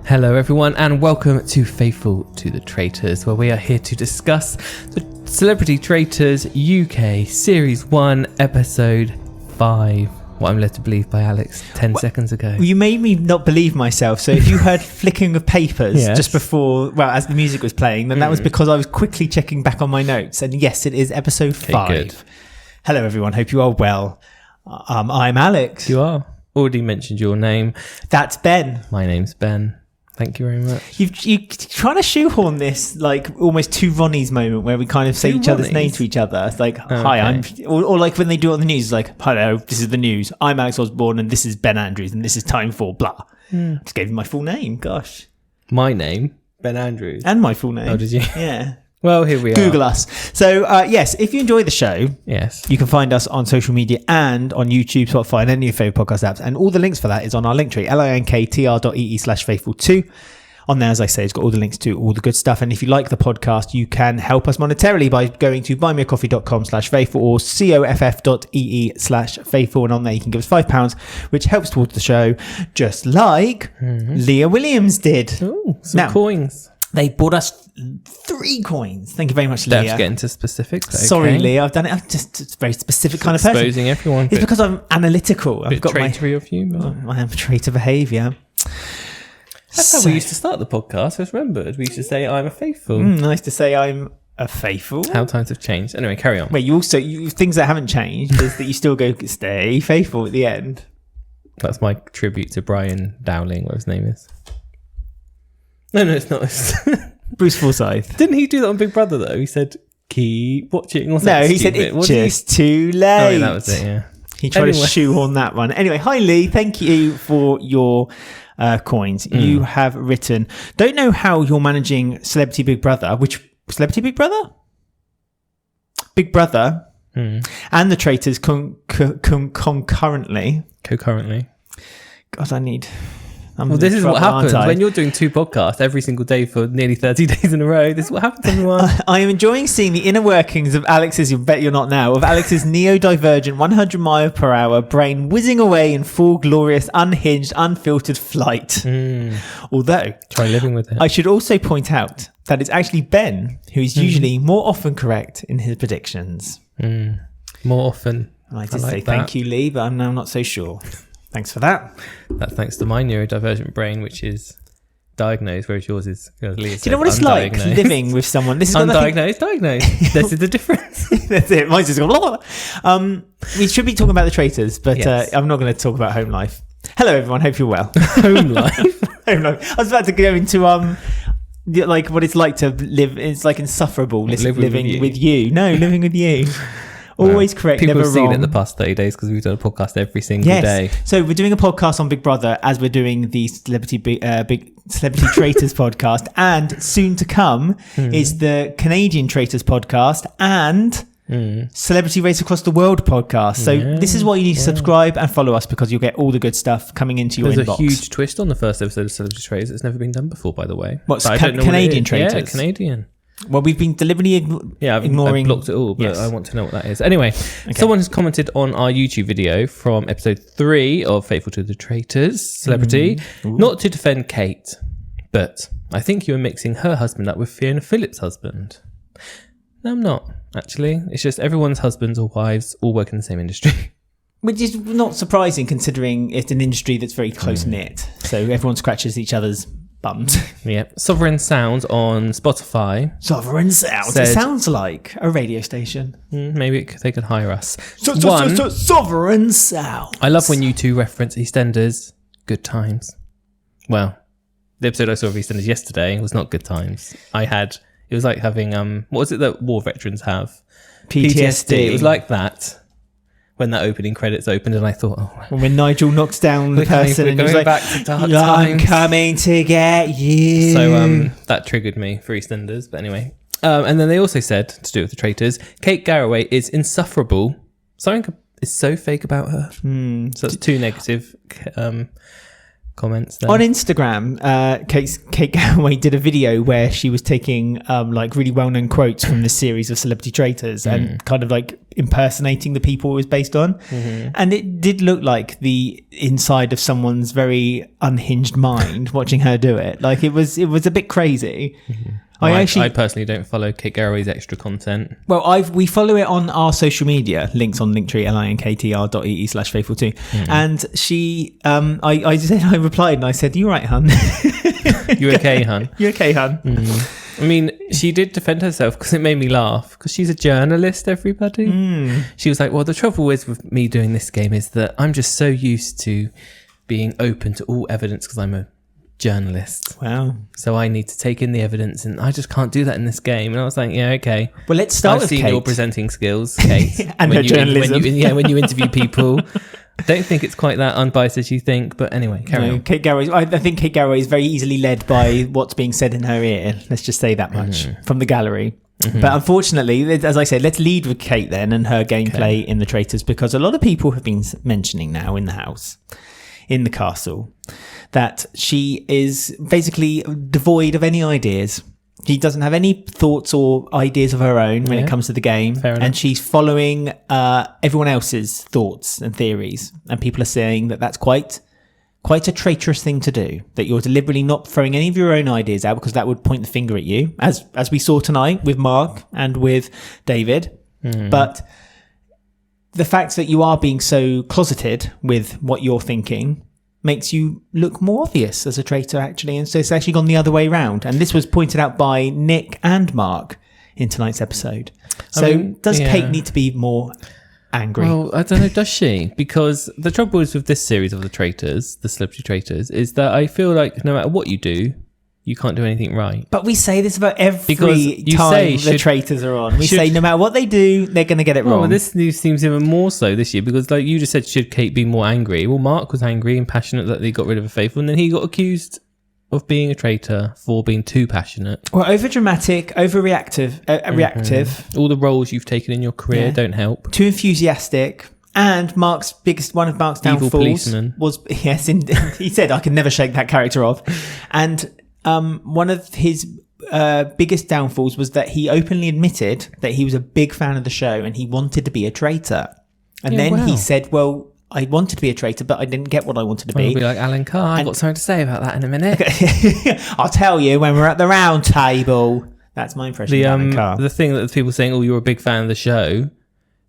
Hello everyone and welcome to Faithful to the Traitors, where we are here to discuss the Celebrity Traitors UK Series 1 Episode 5. What I'm led to believe by Alex 10 seconds ago. You made me not believe myself. So if you heard flicking of papers just before, well, as the music was playing, then that was because I was quickly checking back on my notes. And yes, it is episode 5. Good. Hello everyone, hope you are well. I'm Alex. You are. Already mentioned your name. That's Ben. My name's Ben. Thank you very much. You're trying to shoehorn this like almost two Ronnies moment where we kind of say each other's name to each other. It's like, hi, I'm... Or like when they do it on the news, it's like, hello, this is the news. I'm Alex Osborne and this is Ben Andrews and this is time for blah. I just gave him my full name, gosh. My name, Ben Andrews. And my full name. Oh, did you? Yeah. Well, here we are. Google us. So, yes, if you enjoy the show, you can find us on social media and on YouTube, Spotify, and any of your favourite podcast apps. And all the links for that is on our link tree, linktr.ee/faithful2. On there, as I say, it's got all the links to all the good stuff. And if you like the podcast, you can help us monetarily by going to buymeacoffee.com/faithful or coff.ee/faithful. And on there, you can give us £5, which helps towards the show, just like Leah Williams did. Ooh, some coins. They bought us 3 coins. Thank you very much, Leah. Don't have to get into specifics. Okay. Sorry, Leah. I've done it. I'm just a very specific kind of person. Exposing everyone. It's because I'm analytical. I've got traitory of you. I am traitor behaviour. That's how we used to start the podcast. I just remembered. We used to say, I'm a faithful. Nice to say I'm a faithful. How times have changed. Anyway, carry on. Wait, things that haven't changed is that you still go, stay faithful at the end. That's my tribute to Brian Dowling, what his name is. No, it's not. Bruce Forsyth. Didn't he do that on Big Brother, though? He said, keep watching. No, he said, it's just too late. Oh, yeah, that was it, yeah. He tried to shoehorn that one. Anyway, hi, Lee. Thank you for your coins. You have written, don't know how you're managing Celebrity Big Brother. Which Celebrity Big Brother? Big Brother and the Traitors concurrently. God, well, this is what happens when you're doing 2 podcasts every single day for nearly 30 days in a row. This is what happens, everyone. I am enjoying seeing the inner workings of Alex's, you bet you're not now, of Alex's neurodivergent 100 mile per hour brain whizzing away in full glorious, unhinged, unfiltered flight. Although, try living with it. I should also point out that it's actually Ben who is usually more often correct in his predictions. More often. I did say thank you, Lee, but I'm now not so sure. Thanks for that. That's thanks to my neurodivergent brain, which is diagnosed, whereas yours is... Do you know what it's like living with someone? This is undiagnosed, diagnosed. This is the difference. That's it. Mine's just going... Blah, blah. We should be talking about the Traitors, but I'm not going to talk about home life. Hello, everyone. Hope you're well. Home life? Home life. I was about to go into... like what it's like to live. It's like insufferable living with you. No, living with you. Always correct, people never have seen wrong. it the past 30 days because we've done a podcast every single day. So we're doing a podcast on Big Brother as we're doing the Celebrity Traitors podcast, and soon to come is the Canadian Traitors podcast and Celebrity Race Across the World podcast. So this is why you need to subscribe and follow us, because you'll get all the good stuff coming into your inbox. There's a huge twist on the first episode of Celebrity Traitors. It's never been done before, by the way. What's Canadian Traitors? Yeah, Canadian. Well, we've been deliberately ignoring... I've blocked it all, but I want to know what that is. Anyway, someone has commented on our YouTube video from episode 3 of Faithful to the Traitors, Celebrity, not to defend Kate, but I think you were mixing her husband up with Fiona Phillips' husband. No, I'm not, actually. It's just everyone's husbands or wives all work in the same industry. Which is not surprising, considering it's an industry that's very close-knit. So everyone scratches each other's bums. Yeah. Sovereign Sounds on Spotify. Sovereign Sounds. It sounds like a radio station. Maybe they could hire us. Sovereign Sounds. I love when you two reference EastEnders. Good times. Well, the episode I saw of EastEnders yesterday was not good times. It was like having, what was it that war veterans have? PTSD. It was like that. When that opening credits opened, and I thought, when Nigel knocks down the person and he's like, back to dark I'm coming to get you. So that triggered me for EastEnders. But anyway, and then they also said, to do with the Traitors, Kate Garraway is insufferable. Something is so fake about her. So that's 2 negative comments there. On Instagram, Kate Garraway did a video where she was taking like really well-known quotes from the series of Celebrity Traitors and kind of like impersonating the people it was based on. And it did look like the inside of someone's very unhinged mind watching her do it. Like it was a bit crazy. I personally don't follow Kate Garraway's extra content. Well, we follow it on our social media, links on Linktree, linktr.ee/faithful2. And she, I replied and I said, "You right, hun? You okay, hun? You okay, hun?" I mean, she did defend herself because it made me laugh because she's a journalist, everybody. She was like, well, the trouble is with me doing this game is that I'm just so used to being open to all evidence because I'm a journalist. Wow. So I need to take in the evidence and I just can't do that in this game. And I was like, yeah, okay. Well, let's start with Kate. I've seen your presenting skills, Kate. And her journalism. When you interview people. I don't think it's quite that unbiased as you think, but anyway, carry on. Kate Garraway. I think Kate Garraway is very easily led by what's being said in her ear. Let's just say that much from the gallery. But unfortunately, as I said, let's lead with Kate then and her gameplay in the Traitors, because a lot of people have been mentioning now in the house, in the castle, that she is basically devoid of any ideas. She doesn't have any thoughts or ideas of her own when it comes to the game. And she's following everyone else's thoughts and theories. And people are saying that that's quite a traitorous thing to do, that you're deliberately not throwing any of your own ideas out because that would point the finger at you, as we saw tonight with Mark and with David. But the fact that you are being so closeted with what you're thinking makes you look more obvious as a traitor, actually. And so it's actually gone the other way around. And this was pointed out by Nick and Mark in tonight's episode. So does Kate need to be more angry? Well, I don't know, does she? Because the trouble is with this series of the Traitors, the Celebrity Traitors, is that I feel like no matter what you do, you can't do anything right. But we say this about every time the Traitors are on. We say no matter what they do, they're going to get it wrong. Well, this news seems even more so this year because, like you just said, should Kate be more angry? Well, Mark was angry and passionate that they got rid of a faithful, and then he got accused of being a traitor for being too passionate. Well, overdramatic, reactive. All the roles you've taken in your career don't help. Too enthusiastic. And one of Mark's downfalls was, yes, he said, I can never shake that character off. And one of his biggest downfalls was that he openly admitted that he was a big fan of the show and he wanted to be a traitor. And he said, well, I wanted to be a traitor, but I didn't get what I wanted to be. I'll be like Alan Carr. I've got something to say about that in a minute. I'll tell you when we're at the round table. That's my impression of Alan Carr. The thing that people saying, oh, you're a big fan of the show.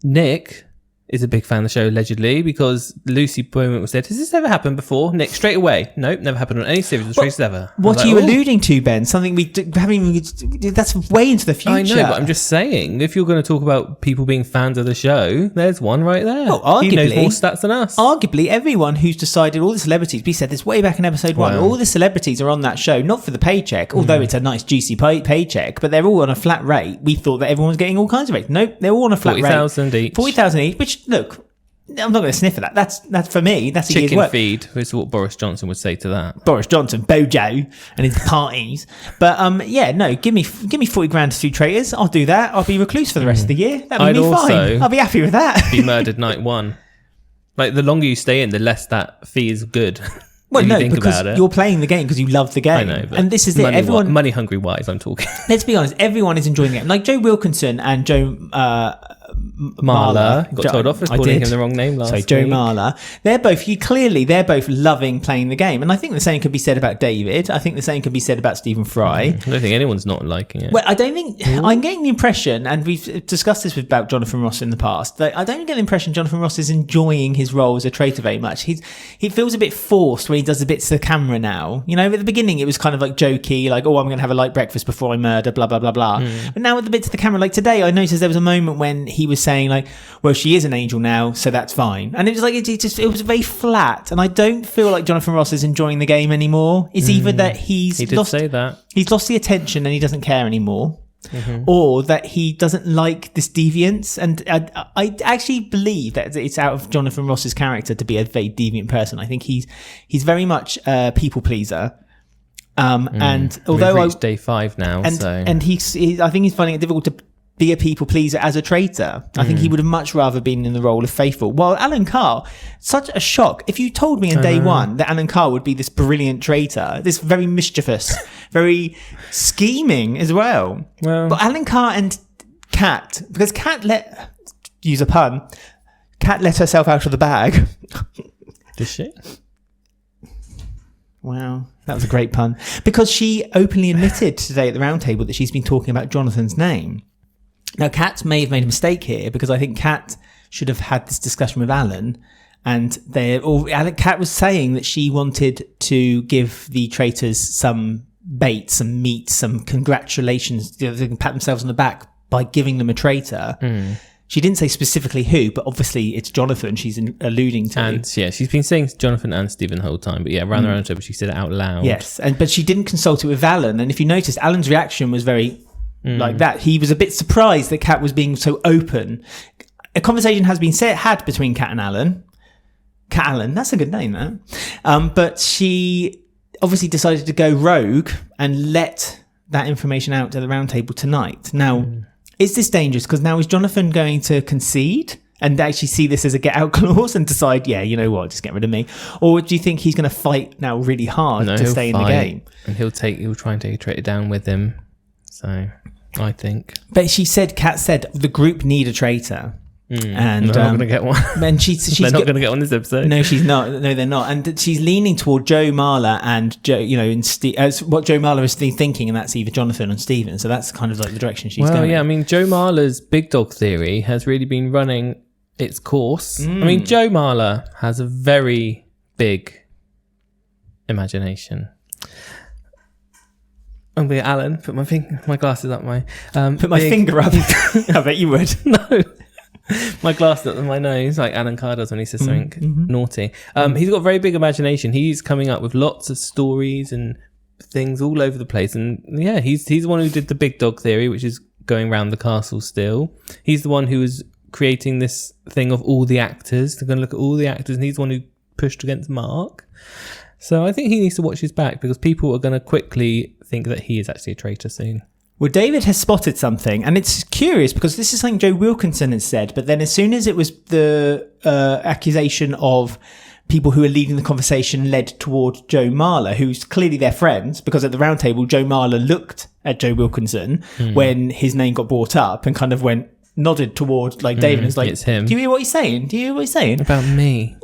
Nick is a big fan of the show, allegedly, because Lucy Beaumont said, has this ever happened before? Nick, straight away. Nope, never happened on any series of the Traitors ever. What are you alluding to, Ben? Something that's way into the future. I know, but I'm just saying, if you're going to talk about people being fans of the show, there's one right there. Well, arguably, he knows more stats than us. Arguably, everyone who's decided, all the celebrities, we said this way back in episode 1, all the celebrities are on that show, not for the paycheck, although it's a nice juicy paycheck, but they're all on a flat rate. We thought that everyone was getting all kinds of rates. Nope, they're all on a flat rate. 40,000 each. 40,000 each, which, look, I'm not going to sniff at that. That's for me. That's a year's work. Chicken feed is what Boris Johnson would say to that. Boris Johnson, Bojo, and his parties. But give me 40 grand to do Traitors. I'll do that. I'll be recluse for the rest of the year. That'll be fine. I'll be happy with that. Be murdered night one. Like the longer you stay in, the less that fee is good. Well, no, because you're playing the game because you love the game. I know, and this is it. Everyone money hungry wise, I'm talking. Let's be honest. Everyone is enjoying the game. Like Joe Wilkinson and Joe Marler. Got told off for calling him the wrong name last week. Joe Marler. They're both loving playing the game. And I think the same could be said about David. I think the same could be said about Stephen Fry. I don't think anyone's not liking it. Well, I don't think... I'm getting the impression, and we've discussed this about Jonathan Ross in the past, that I don't get the impression Jonathan Ross is enjoying his role as a traitor very much. He feels a bit forced when he does the bits to the camera now. You know, at the beginning it was kind of like jokey, like, oh, I'm going to have a light breakfast before I murder, blah, blah, blah, blah. But now with the bits to the camera, like today, I noticed there was a moment when he was saying like, well, she is an angel now, so that's fine. And it was like, it was very flat. And I don't feel like Jonathan Ross is enjoying the game anymore. It's either that he did say that. He's lost the attention and he doesn't care anymore. Or that he doesn't like this deviance. And I actually believe that it's out of Jonathan Ross's character to be a very deviant person. I think he's very much a people pleaser. And although we've reached day 5 now, and I think he's finding it difficult to be a people pleaser as a traitor. I think he would have much rather been in the role of faithful. While Alan Carr, such a shock. If you told me in day 1 that Alan Carr would be this brilliant traitor, this very mischievous, very scheming as well. But Alan Carr and Kat, because Kat use a pun, Kat let herself out of the bag. Did she? Wow, that was a great pun. Because she openly admitted today at the Roundtable that she's been talking about Jonathan's name. Now, Kat may have made a mistake here, because I think Kat should have had this discussion with Alan. And Kat was saying that she wanted to give the traitors some bait, some meat, some congratulations. They can pat themselves on the back by giving them a traitor. She didn't say specifically who, but obviously it's Jonathan she's alluding to. And yeah, she's been saying Jonathan and Stephen the whole time. But yeah, around the round table, she said it out loud. Yes, but she didn't consult it with Alan. And if you noticed, Alan's reaction was very like that. He was a bit surprised that Kat was being so open. A conversation has been had between Kat and Alan. Kat Allen, that's a good name, that. But she obviously decided to go rogue and let that information out to the Roundtable tonight. Now, is this dangerous? Because now is Jonathan going to concede and actually see this as a get-out clause and decide, yeah, you know what, just get rid of me? Or do you think he's going to fight now really hard to stay in the game? And he'll try and take a traitor down with him. So, I think. But Kat said, the group need a traitor. And they're not going to get one. And she's they're not going to get one this episode. No, she's not. No, they're not. And she's leaning toward Joe Marler and Joe, as what Joe Marler is thinking, and that's either Jonathan or Stephen. So that's kind of like the direction she's going. Yeah, I mean, Joe Marler's big dog theory has really been running its course. I mean, Joe Marler has a very big imagination. I'm going to Alan, put my glasses up put my finger up. I bet you would. No. My glasses up my nose, like Alan Carr does when he says something naughty. He's got a very big imagination. He's coming up with lots of stories and things all over the place. And yeah, he's the one who did the big dog theory, which is going around the castle still. He's the one who was creating this thing of all the actors. They're going to look at all the actors, and he's the one who pushed against Mark. So I think he needs to watch his back, because people are going to quickly think that he is actually a traitor soon. Well, David has spotted something, and it's curious because this is something Joe Wilkinson has said, but then as soon as it was the accusation of people who are leading the conversation led toward Joe Marler, who's clearly their friends, because at the Roundtable, Joe Marler looked at Joe Wilkinson when his name got brought up and kind of nodded toward like David and was like, it's him. Do you hear what he's saying? Do you hear what he's saying? About me,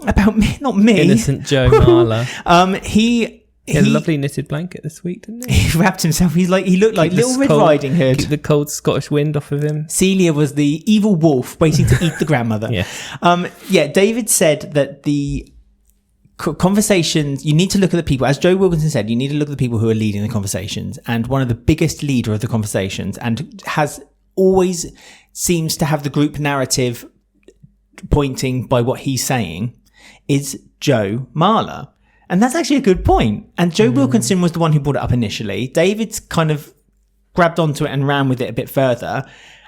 not me. Innocent Joe Marler. He had a lovely knitted blanket this week, didn't he? He wrapped himself. He looked like Little Red Riding Hood. Keep the cold Scottish wind off of him. Celia was the evil wolf waiting to eat the grandmother. David said that the conversations, you need to look at the people, as Joe Wilkinson said, you need to look at the people who are leading the conversations. And one of the biggest leader of the conversations, and has always seems to have the group narrative pointing by what he's saying, is Joe Marler. And that's actually a good point. And Joe Wilkinson was the one who brought it up initially. David's kind of grabbed onto it and ran with it a bit further.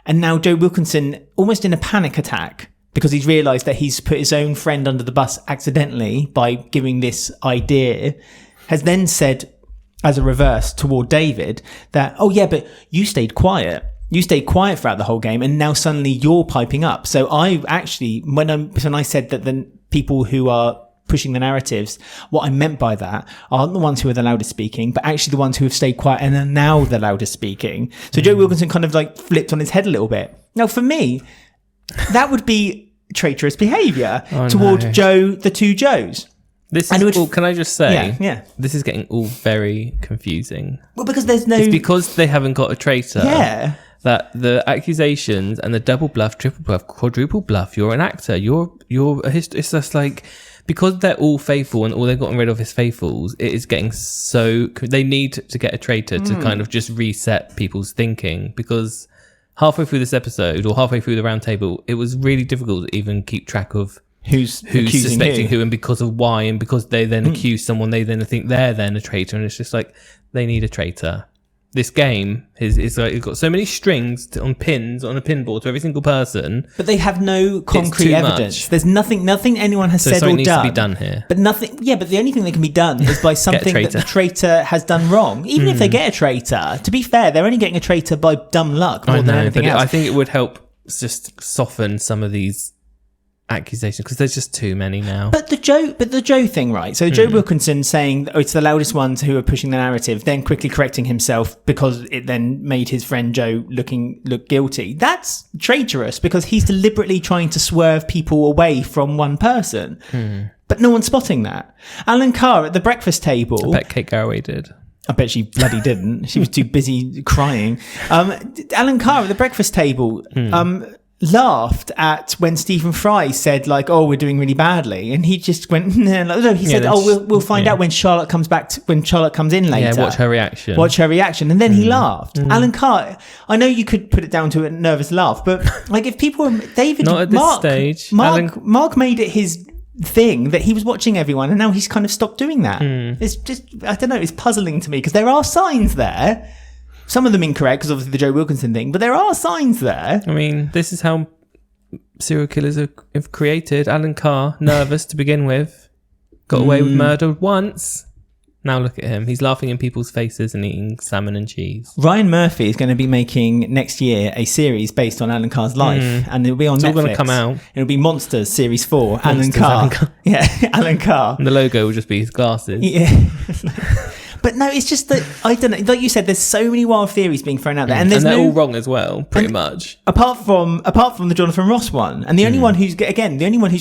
And now Joe Wilkinson, almost in a panic attack, because he's realised that he's put his own friend under the bus accidentally by giving this idea, has then said, as a reverse toward David, that, oh yeah, but you stayed quiet. You stayed quiet throughout the whole game, and now suddenly you're piping up. So I actually, when I said that the people who are pushing the narratives, what I meant by that aren't the ones who are the loudest speaking, but actually the ones who have stayed quiet and are now the loudest speaking. So Joe Wilkinson kind of like flipped on his head a little bit. Now for me, that would be traitorous behaviour toward Joe, the two Joes. This is can I just say, this is getting all very confusing. Well, because there's no... It's because they haven't got a traitor. Yeah. That the accusations and the double bluff, triple bluff, quadruple bluff, you're an actor, you're a it's just like... Because they're all faithful and all they've gotten rid of is faithfuls, it is getting so... They need to get a traitor to kind of just reset people's thinking, because halfway through this episode, or halfway through the Roundtable, it was really difficult to even keep track of who's suspecting who, and because of why, and because they then accuse someone, they then think they're then a traitor, and it's just like, they need a traitor. This game is like, it's got so many strings on pins on a pinboard to every single person, but they have no concrete evidence. Much. There's nothing anyone has said or done. Needs to be done here, but nothing. Yeah, but the only thing that can be done is by something that the traitor has done wrong. Even if they get a traitor, to be fair, they're only getting a traitor by dumb luck more than anything else. I think it would help just soften some of these accusations, because there's just too many now. But the Joe thing, right? So Joe Wilkinson saying, it's the loudest ones who are pushing the narrative, then quickly correcting himself because it then made his friend Joe look guilty. That's traitorous because he's deliberately trying to swerve people away from one person. But no one's spotting that. Alan Carr at the breakfast table. I bet Kate Garraway did. I bet she bloody didn't. She was too busy crying. Alan Carr at the breakfast table laughed at when Stephen Fry said, like, "Oh, we're doing really badly," and he just went, "No." He said, "Oh, we'll find out when Charlotte comes back. When Charlotte comes in later. Yeah, watch her reaction." And then he laughed. Alan Carr. I know you could put it down to a nervous laugh, but like if people were David, not at this stage. Mark made it his thing that he was watching everyone, and now he's kind of stopped doing that. It's just, I don't know, it's puzzling to me because there are signs there. Some of them incorrect because obviously the Joe Wilkinson thing, but there are signs there. I mean, this is how serial killers have created. Alan Carr, nervous to begin with, got away with murder once. Now look at him. He's laughing in people's faces and eating salmon and cheese. Ryan Murphy is going to be making next year a series based on Alan Carr's life, and it'll be on Netflix. It's all going to come out. It'll be Monsters Series 4. Alan Carr. Yeah, Alan Carr. And the logo will just be his glasses. Yeah. But no, it's just that, I don't know, like you said, there's so many wild theories being thrown out there. And they're all wrong as well, pretty much. Apart from the Jonathan Ross one. And the only one who's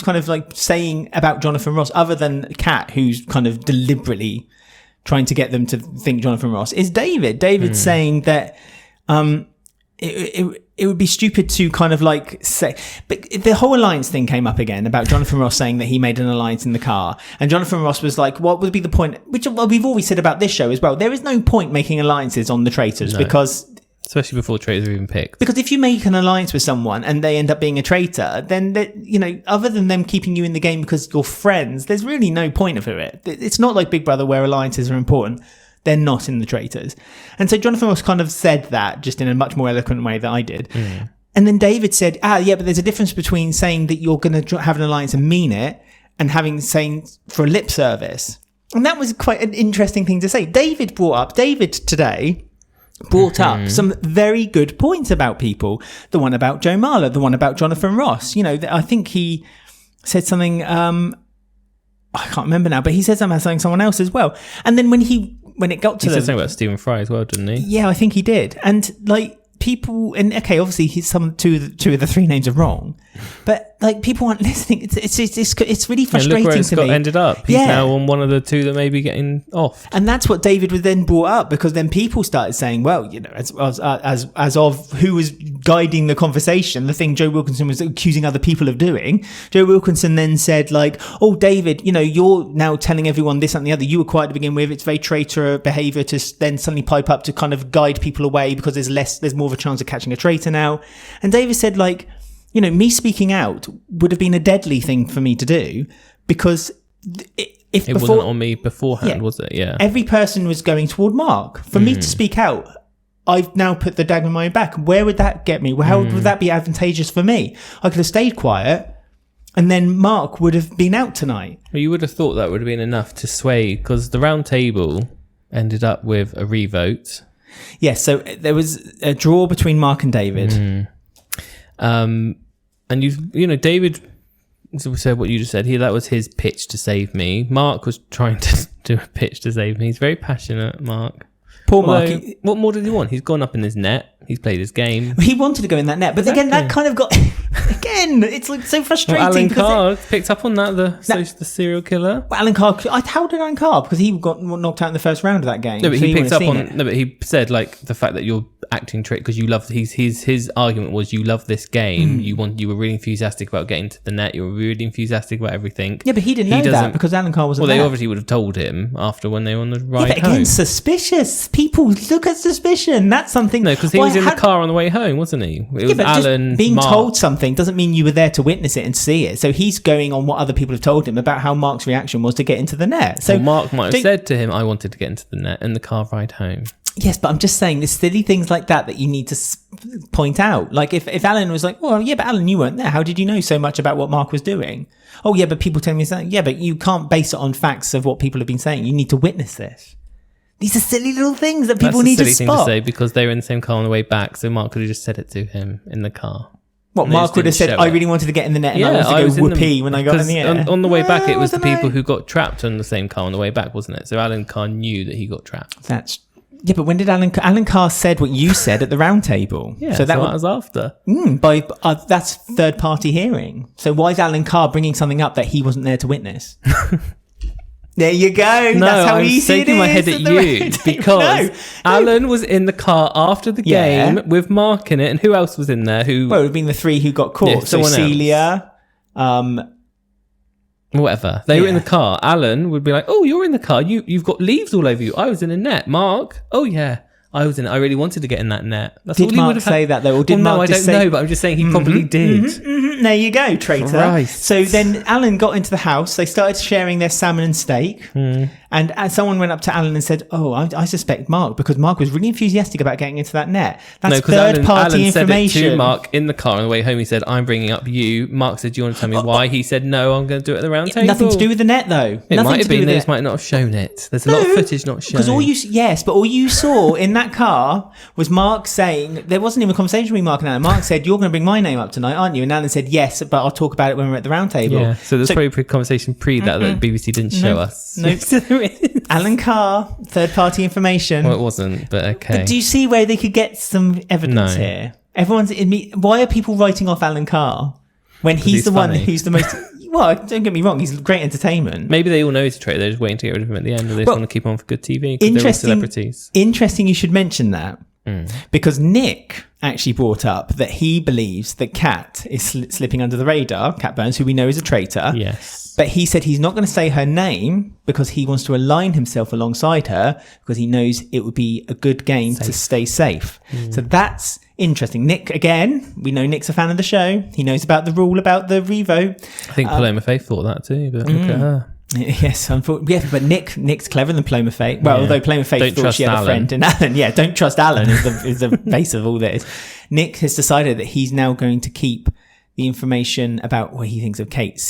kind of like saying about Jonathan Ross, other than Kat, who's kind of deliberately trying to get them to think Jonathan Ross, is David. David's saying that it would be stupid to kind of like say, but the whole alliance thing came up again about Jonathan Ross saying that he made an alliance in the car, and Jonathan Ross was like, what would be the point, which we've always said about this show as well, there is no point making alliances on the Traitors, because especially before Traitors are even picked, because if you make an alliance with someone and they end up being a traitor, then other than them keeping you in the game because you're friends, there's really no point of it. It's not like Big Brother where alliances are important. They're not in the Traitors. And so Jonathan Ross kind of said that just in a much more eloquent way than I did. And then David said, but there's a difference between saying that you're going to have an alliance and mean it and saying for a lip service. And that was quite an interesting thing to say. David today brought up some very good points about people. The one about Joe Marler, the one about Jonathan Ross. I think he said something, I can't remember now, but he said something about someone else as well. And then when it got to he said something about Stephen Fry as well, didn't he? Yeah, I think he did. And like people, and okay, obviously two of the three names are wrong, but like people aren't listening. It's really frustrating look where it's to me. Ended up. He's now on one of the two that may be getting off. And that's what David was then brought up, because then people started saying, well, as of who was guiding the conversation, the thing Joe Wilkinson was accusing other people of doing. Joe Wilkinson then said, like, oh, David, you're now telling everyone this and the other. You were quiet to begin with. It's very traitor behavior to then suddenly pipe up to kind of guide people away because there's more of a chance of catching a traitor now. And David said, like, me speaking out would have been a deadly thing for me to do, because if it wasn't on me beforehand, was it? Yeah. Every person was going toward Mark. For me to speak out, I've now put the dagger in my back. Where would that get me? How would that be advantageous for me? I could have stayed quiet, and then Mark would have been out tonight. Well, you would have thought that would have been enough to sway, because the Roundtable ended up with a revote. Yes, so there was a draw between Mark and David. And David said what you just said. That was his pitch to save me. Mark was trying to do a pitch to save me. He's very passionate, Mark. Poor Mark. What more did he want? He's gone up in his net. He's played his game. He wanted to go in that net, but again, that kind of got... Again, it's like so frustrating. Well, Alan Carr picked up on that, the serial killer. Well, Alan Carr... How did Alan Carr? Because he got knocked out in the first round of that game. No, but he picked up on... No, but he said, like, the fact that you're acting trick because you love... His argument was you love this game. You were really enthusiastic about getting to the net. You were really enthusiastic about everything. Yeah, but he didn't know that because Alan Carr wasn't there. Well, they obviously would have told him after when they were on the ride home. Again, suspicious. People look at suspicion. That's something... No, because he was in the car on the way home, wasn't he? It was Alan, just being Mark. Told something doesn't mean you were there to witness it and see it. So he's going on what other people have told him about how Mark's reaction was to get into the net. So Mark might have said to him, I wanted to get into the net in the car ride home. Yes, but I'm just saying there's silly things like that you need to point out. Like if Alan was like, well, yeah, but Alan, you weren't there. How did you know so much about what Mark was doing? Oh, yeah, but people tell me something. Yeah, but you can't base it on facts of what people have been saying. You need to witness this. These are silly little things that people need to spot. That's a silly thing to say because they were in the same car on the way back, so Mark could have just said it to him in the car. What, Mark would have said, I really wanted to get in the net and I wanted to go whoopee when I got in the air. On the way back, it was the people who got trapped on the same car on the way back, wasn't it? So Alan Carr knew that he got trapped. Yeah, but when did Alan Carr said what you said at the Roundtable? Yeah, so that was after. That's third party hearing. So why is Alan Carr bringing something up that he wasn't there to witness? There you go. No, that's how I'm easy it shaking my is head at you because Alan was in the car after the game with Mark in it, and who else was in there? Well, it would have been the three who got caught. Yeah, so Celia, whatever. They were in the car. Alan would be like, "Oh, you're in the car. You've got leaves all over you. I was in a net." Mark, "Oh yeah, I was in it. I really wanted to get in that net." That's did Mark say that though? Or did Mark I don't know, but I'm just saying he probably did. There you go, traitor. Christ. So then Alan got into the house. They started sharing their salmon and steak. And someone went up to Alan and said, I suspect Mark, because Mark was really enthusiastic about getting into that net. That's third-party information. Alan said it to Mark in the car on the way home. He said, I'm bringing up you. Mark said, do you want to tell me why? He said, no, I'm going to do it at the round table. Nothing to do with the net, though. It might have been. They just might not have shown it. There's a lot of footage not shown. Because all you saw in that car was Mark saying, there wasn't even a conversation between Mark and Alan. Mark said, you're going to bring my name up tonight, aren't you? And Alan said, yes, but I'll talk about it when we're at the round table. Yeah, so there's probably a conversation that BBC didn't show us. No. Alan Carr, third-party information. Well, it wasn't, but okay. But do you see where they could get some evidence here? Why are people writing off Alan Carr when he's the funny. one who's the most... Well, don't get me wrong, he's great entertainment. Maybe they all know he's a traitor. They're just waiting to get rid of him at the end, or they just want to keep on for good TV because they're all celebrities. Interesting you should mention that. Because Nick actually brought up that he believes that Kat is slipping under the radar, Kat Burns, who we know is a traitor. Yes. But he said he's not going to say her name because he wants to align himself alongside her because he knows it would be a good game to stay safe. So that's interesting. Nick, again, we know Nick's a fan of the show. He knows about the rule about the revote. I think Paloma Faye thought that too, but look at her. Yes, unfortunately. Yeah, but Nick's cleverer than Paloma Faye. Well, although Paloma Faye thought she had a friend in Alan. Yeah, don't trust Alan is the base of all this. Nick has decided that he's now going to keep the information about what he thinks of Kat,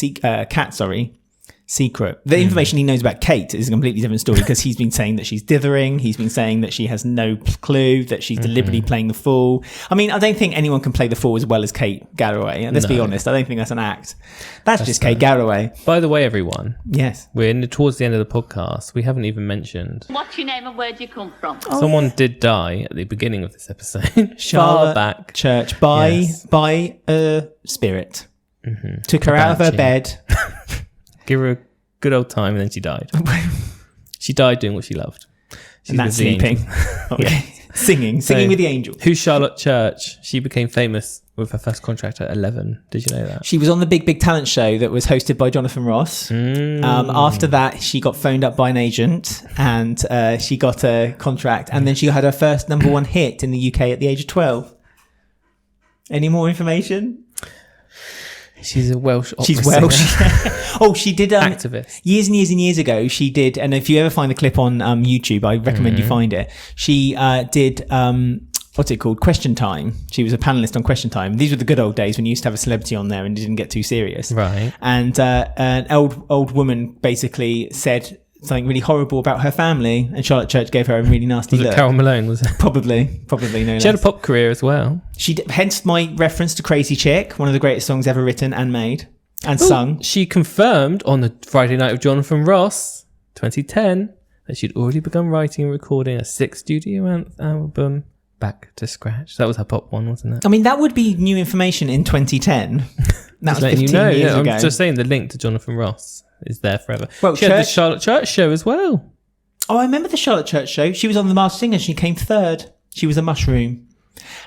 secret. The information he knows about Kate is a completely different story because he's been saying that she's dithering. He's been saying that she has no clue, that she's deliberately playing the fool. I mean, I don't think anyone can play the fool as well as Kate Garraway. And let's be honest, I don't think that's an act. That's just Kate Garraway. By the way, everyone. Yes. We're towards the end of the podcast. We haven't even mentioned. What's your name and where do you come from? Someone did die at the beginning of this episode. Charlotte Back Church by a spirit. Took her out of her bed. Give her a good old time, and then she died. She died doing what she loved. And that's sleeping. Singing with the angels. Who's Charlotte Church? She became famous with her first contract at 11. Did you know that? She was on the Big Talent Show that was hosted by Jonathan Ross. After that, she got phoned up by an agent and she got a contract. And then she had her first number one hit in the UK at the age of 12. Any more information? She's a Welsh opera She's Welsh. She did activist. Years and years and years ago. She did, and if you ever find the clip on YouTube, I recommend you find it. She did what's it called? Question Time. She was a panelist on Question Time. These were the good old days when you used to have a celebrity on there and it didn't get too serious. Right. And an old woman basically said something really horrible about her family, and Charlotte Church gave her a really nasty look. Carol Malone, was it? Probably no. She had a pop career as well. Hence my reference to Crazy Chick, one of the greatest songs ever written and made and sung. She confirmed on the Friday Night with Jonathan Ross, 2010, that she'd already begun writing and recording a 6th studio album, Back to Scratch. That was her pop one, wasn't it? I mean, that would be new information in 2010. That was 15 years ago. I'm just saying the link to Jonathan Ross is there forever. Well, she had the Charlotte Church show as well. Oh, I remember the Charlotte Church show. She was on The Masked Singer. She came third. She was a mushroom.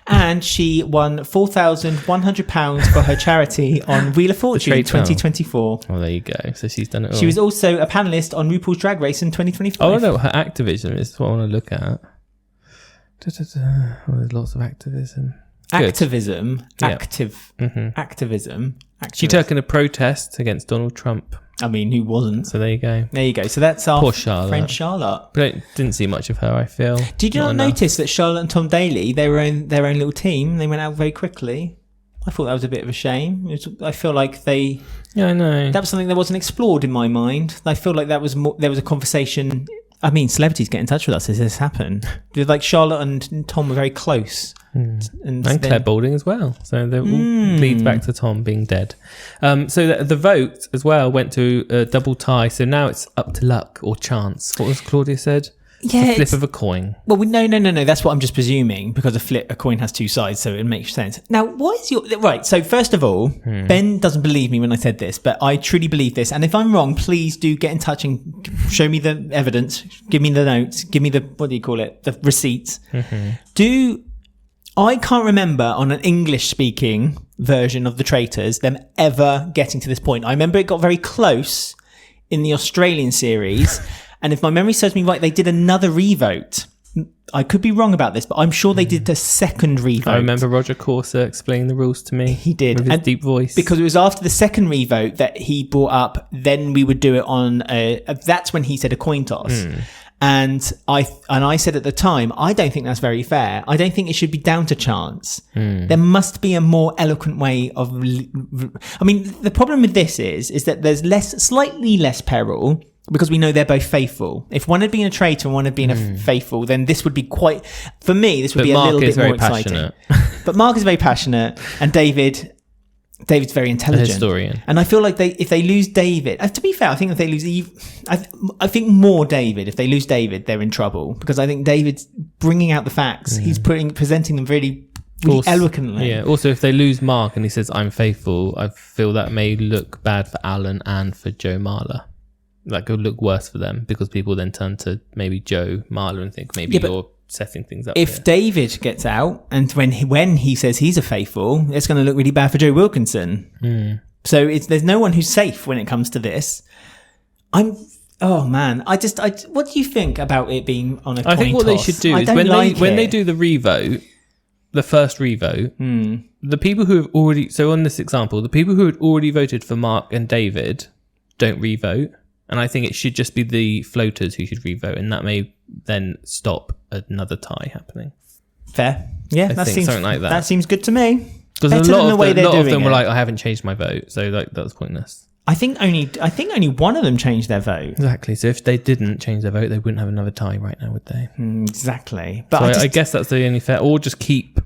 And she won £4,100 for her charity on Wheel of Fortune 2024. Oh, there you go. So she's done it all. She was also a panelist on RuPaul's Drag Race in 2025. Oh, I know what her activism is. What I want to look at. Oh, there's lots of activism. Activism. Yep. Activism. She took in a protest against Donald Trump. I mean, who wasn't? So there you go. So that's our poor Charlotte. friend Charlotte. But I didn't see much of her, I feel. Did you not notice that Charlotte and Tom Daley, they were in their own little team? They went out very quickly. I thought that was a bit of a shame. I feel like they... Yeah, I know. That was something that wasn't explored in my mind. I feel like that was there was a conversation... I mean, celebrities get in touch with us as this happened. Like Charlotte and Tom were very close And Claire Balding as well. So that all leads back to Tom being dead. So the vote as well went to a double tie. So now it's up to luck or chance. What was Claudia said? Yeah, the flip of a coin. Well, no. That's what I'm just presuming, because a coin has two sides, so it makes sense. Now, what is your right? So first of all, Ben doesn't believe me when I said this, but I truly believe this. And if I'm wrong, please do get in touch and show me the evidence. Give me the notes. Give me the the receipts. I can't remember on an English-speaking version of the Traitors them ever getting to this point. I remember it got very close in the Australian series. And if my memory serves me right, they did another revote. I could be wrong about this, but I'm sure they did a second revote. I remember Roger Corser explaining the rules to me. He did. With his deep voice. Because it was after the second revote that he brought up, then we would do it on that's when he said a coin toss. And I said at the time, I don't think that's very fair. I don't think it should be down to chance. There must be a more eloquent way of... I mean, the problem with this is that there's slightly less peril, because we know they're both faithful. If one had been a traitor and one had been a faithful, then this would be quite... For me, this would be Mark a little bit more passionate. exciting. But Mark is very passionate, and David's very intelligent. A historian. And I feel like if they lose David... to be fair, I think if they lose I think more David. If they lose David, they're in trouble. Because I think David's bringing out the facts. He's presenting them really eloquently. Yeah. Also, if they lose Mark and he says, I'm faithful, I feel that may look bad for Alan and for Joe Marler. That could look worse for them, because people then turn to maybe Joe Marler and think maybe you're setting things up. If David gets out, and when he says he's a faithful, it's going to look really bad for Joe Wilkinson. So there's no one who's safe when it comes to this. Oh man, what do you think about it being on a coin I think what toss? they should do is when they do the revote, the first revote, the people who have already, so on this example, the people who had already voted for Mark and David don't revote. And I think it should just be the floaters who should revote, and that may then stop another tie happening. Fair. Yeah, I think something like that. That seems good to me. Because a lot of them were like, I haven't changed my vote, so like that was pointless. I think only one of them changed their vote. Exactly. So if they didn't change their vote, they wouldn't have another tie right now, would they? Exactly. But so I guess that's the only fair. Or just keep.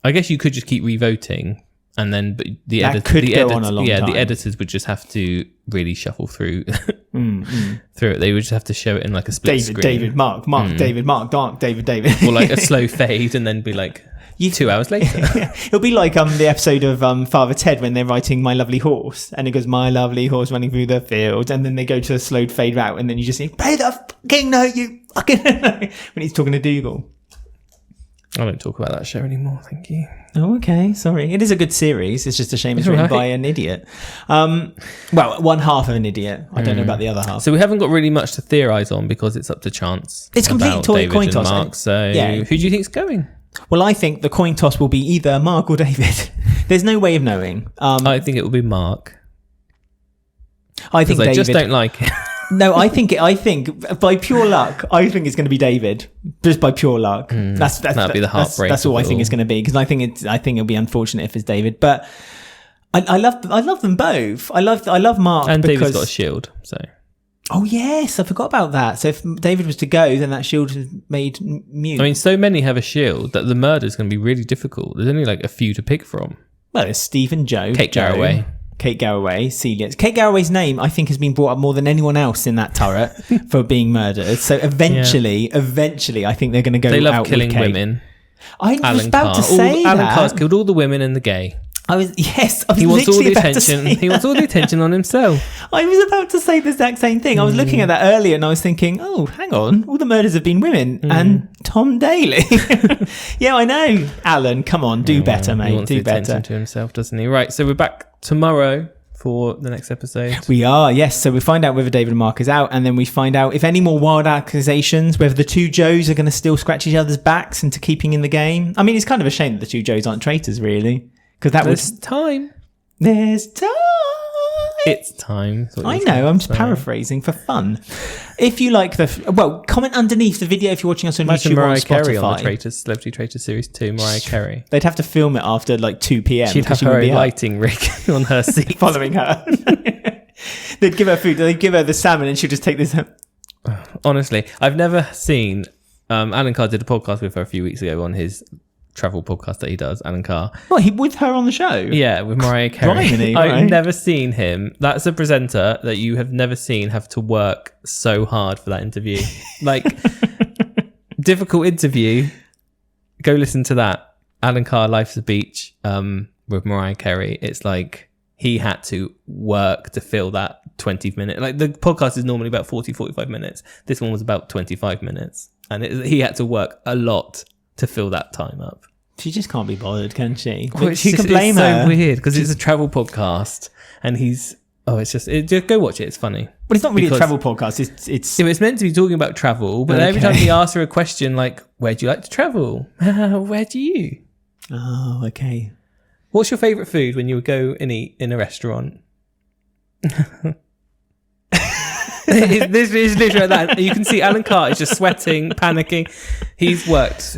I guess you could just keep revoting. And then the editors would just have to really shuffle through through it. They would just have to show it in like a split screen. David, Mark, David, Mark, Mark, David. Or like a slow fade, and then be like 2 hours later. It'll be like the episode of Father Ted when they're writing My Lovely Horse, and it goes, my lovely horse running through the field, and then they go to a slowed fade route, and then you just see, play the fucking note, you fucking when he's talking to Dougal. I don't talk about that show anymore, thank you. Oh, okay. Sorry. It is a good series. It's just a shame it's written by an idiot. Well, one half of an idiot. I don't know about the other half. So we haven't got really much to theorise on, because it's up to chance. It's complete coin toss. Mark, so who do you think's going? Well, I think the coin toss will be either Mark or David. There's no way of knowing. I think it will be Mark. I think David. I just don't like it. No, I think by pure luck, I think it's going to be David. Just by pure luck. That'd be the heartbreak. That's all I think it's going to be, because I think it'll be unfortunate if it's David. But I love them both. I love Mark, and David's got a shield. So. Oh yes, I forgot about that. So if David was to go, then that shield is made mute. I mean, so many have a shield that the murder is going to be really difficult. There's only like a few to pick from. Well, there's Steve and Joe. Kate Garraway. Kate Garraway, Celia. Kate Garraway's name, I think, has been brought up more than anyone else in that turret for being murdered. So eventually, I think they're going to go out with Kate. They love killing women. I was about to say that. Alan Carr's killed all the women and the gay. He wants all the attention. He wants all the attention on himself. I was about to say the exact same thing. I was looking at that earlier and I was thinking, oh, hang on, all the murders have been women and Tom Daly. Yeah, I know. Alan, come on, do better, mate. He wants do the better. Attention to himself, doesn't he? Right, so we're back tomorrow for the next episode. We are, yes. So we find out whether David and Mark is out, and then we find out if any more wild accusations, whether the two Joes are going to still scratch each other's backs into keeping in the game. I mean, it's kind of a shame that the two Joes aren't traitors, really. Because There's time. It's time. I know, I'm just paraphrasing for fun. If you like comment underneath the video if you're watching us on YouTube or on Spotify. Carey on the Traitors, Celebrity Traitors Series 2, Mariah Carey. They'd have to film it after like 2 p.m. She'd have her own lighting rig on her seat. Following her. They'd give her food, they'd give her the salmon and she'd just take this. Honestly, I've never seen... Alan Carr did a podcast with her a few weeks ago on his travel podcast that he does, Alan Carr. What, he with her on the show? Yeah, with Mariah Carey. Blimey, I've right. never seen him. That's a presenter that you have never seen have to work so hard for that interview. Like, difficult interview. Go listen to that. Alan Carr, Life's a Beach, with Mariah Carey. It's like he had to work to fill that 20-minute. Like, the podcast is normally about 45 minutes. This one was about 25 minutes. And he had to work a lot to fill that time up. She just can't be bothered, can she? Well, Who can blame her? It's so weird because it's a travel podcast, and he's just go watch it. It's funny. Well, it's not really a travel podcast. It's It's meant to be talking about travel, but every time he asks her a question like, "Where do you like to travel? Where do you?" Oh, okay. What's your favourite food when you would go and eat in a restaurant? This is literally like that. You can see Alan Carr is just sweating, panicking. He works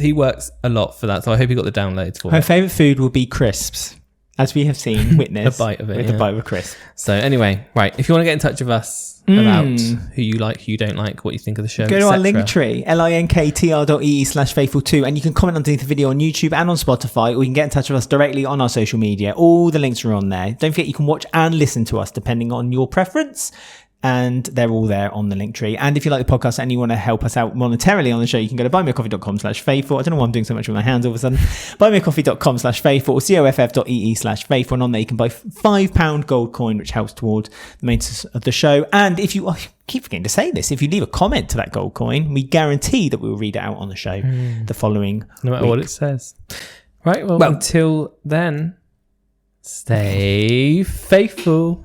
a lot for that, so I hope he got the downloads for Her it. favourite food will be crisps, as we have seen, witness A bite of it, with yeah. a bite of a crisp. So anyway, right, if you want to get in touch with us about who you like, who you don't like, what you think of the show, Go to our etc. link tree, linktr.ee/faithful2, and you can comment underneath the video on YouTube and on Spotify, or you can get in touch with us directly on our social media. All the links are on there. Don't forget you can watch and listen to us depending on your preference, and they're all there on the link tree. And if you like the podcast and you want to help us out monetarily on the show, you can go to buymeacoffee.com/faithful. I don't know why I'm doing so much with my hands all of a sudden. buymeacoffee.com/faithful or coff.ee/faithful, and on there you can buy £5 gold coin, which helps toward the maintenance of the show. And if you, I keep forgetting to say this, if you leave a comment to that gold coin, we guarantee that we will read it out on the show the following No matter week. what it says. Right, well, until then, stay faithful.